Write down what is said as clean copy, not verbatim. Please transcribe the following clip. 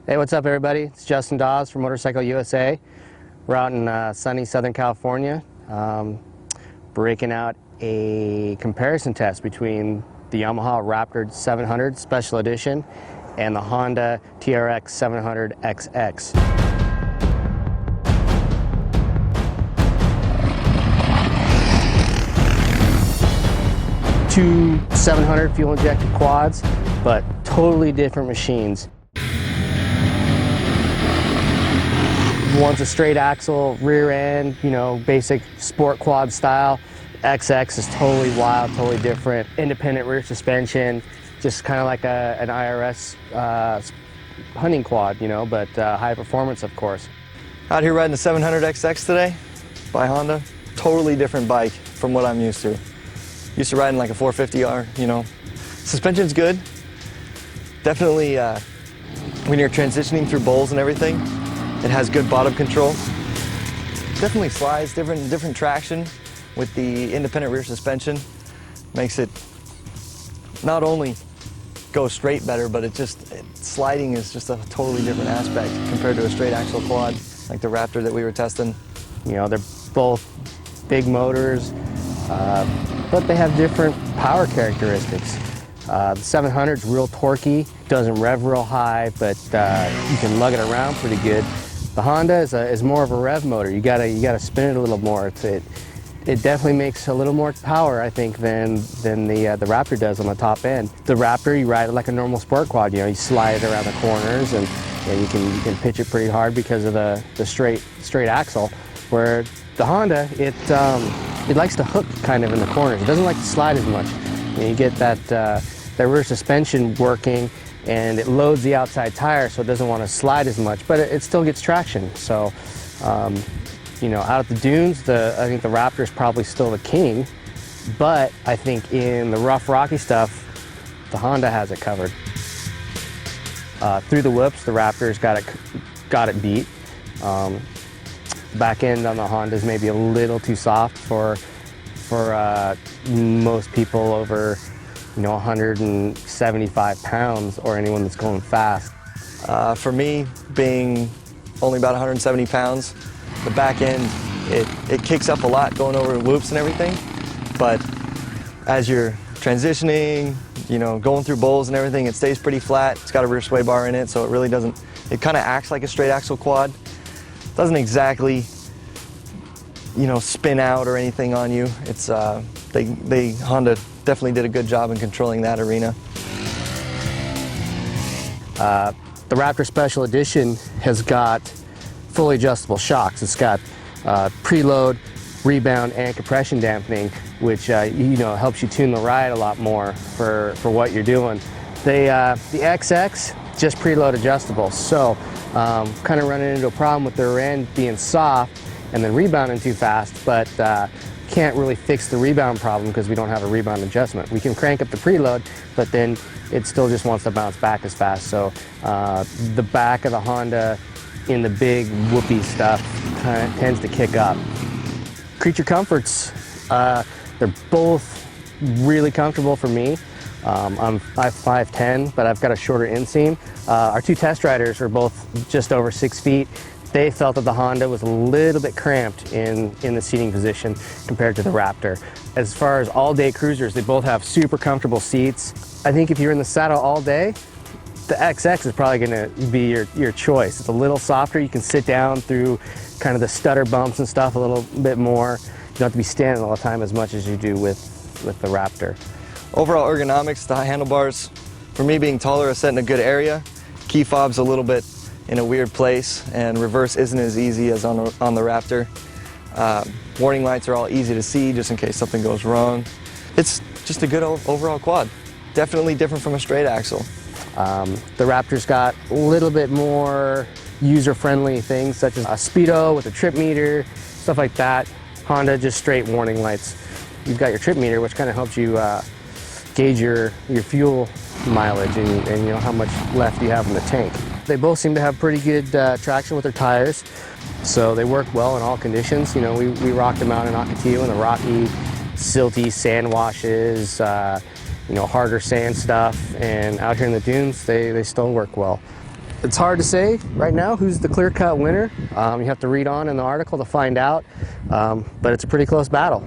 Hey, what's up everybody? It's Justin Dawes from Motorcycle USA. We're out in sunny Southern California, breaking out a comparison test between the Yamaha Raptor 700 Special Edition and the Honda TRX700XX. Two 700 fuel injected quads, but totally different machines. One's a straight axle, rear end, basic sport quad style. XX is totally wild, totally different. Independent rear suspension, just kind of like an IRS hunting quad, but high performance, of course. Out here riding the 700XX today by Honda. Totally different bike from what I'm used to. Used to riding like a 450R, Suspension's good. Definitely when you're transitioning through bowls and everything, it has good bottom control. Definitely slides, different traction with the independent rear suspension. Makes it not only go straight better, but sliding is just a totally different aspect compared to a straight axle quad like the Raptor that we were testing. They're both big motors, but they have different power characteristics. The 700 is real torquey, doesn't rev real high, but you can lug it around pretty good. The Honda is more of a rev motor. You gotta spin it a little more. It definitely makes a little more power, I think, than the Raptor does on the top end. The Raptor, you ride it like a normal sport quad. You slide it around the corners, and you can pitch it pretty hard because of the straight axle. Where the Honda, it likes to hook kind of in the corners. It doesn't like to slide as much. You get that rear suspension working, and it loads the outside tire, so it doesn't want to slide as much, but it still gets traction. So, out at the dunes, I think the Raptor is probably still the king, but I think in the rough, rocky stuff, the Honda has it covered. Through the whoops, the Raptor's got it beat. Back end on the Honda is maybe a little too soft for most people over 175 pounds or anyone that's going fast. For me, being only about 170 pounds, the back end, it kicks up a lot going over whoops and everything, but as you're transitioning, going through bowls and everything, it stays pretty flat. It's got a rear sway bar in it, so it really doesn't, it kind of acts like a straight axle quad. Doesn't exactly, spin out or anything on you. It's, Honda definitely did a good job in controlling that arena. The Raptor Special Edition has got fully adjustable shocks. It's got preload, rebound, and compression dampening, which helps you tune the ride a lot more for what you're doing. The XX, just preload adjustable, so kind of running into a problem with the rear end being soft and then rebounding too fast, but can't really fix the rebound problem because we don't have a rebound adjustment. We can crank up the preload, but then it still just wants to bounce back as fast. So the back of the Honda in the big whoopee stuff kind of tends to kick up. Creature comforts, they're both really comfortable for me. I'm 5'10", but I've got a shorter inseam. Our two test riders are both just over 6 feet. They felt that the Honda was a little bit cramped in the seating position compared to the Raptor. As far as all-day cruisers, they both have super comfortable seats. I think if you're in the saddle all day, the XX is probably going to be your choice. It's a little softer. You can sit down through kind of the stutter bumps and stuff a little bit more. You don't have to be standing all the time as much as you do with the Raptor. Overall ergonomics, the handlebars, for me being taller, is set in a good area. Key fob's a little bit in a weird place, and reverse isn't as easy as on the Raptor. Warning lights are all easy to see just in case something goes wrong. It's just a good overall quad. Definitely different from a straight axle. The Raptor's got a little bit more user-friendly things such as a speedo with a trip meter, stuff like that. Honda, just straight warning lights. You've got your trip meter, which kind of helps you gauge your fuel mileage and how much left you have in the tank. They both seem to have pretty good traction with their tires, so they work well in all conditions. We rocked them out in Ocotillo in the rocky, silty sand washes, harder sand stuff, and out here in the dunes, they still work well. it's hard to say right now who's the clear-cut winner. You have to read on in the article to find out, but it's a pretty close battle.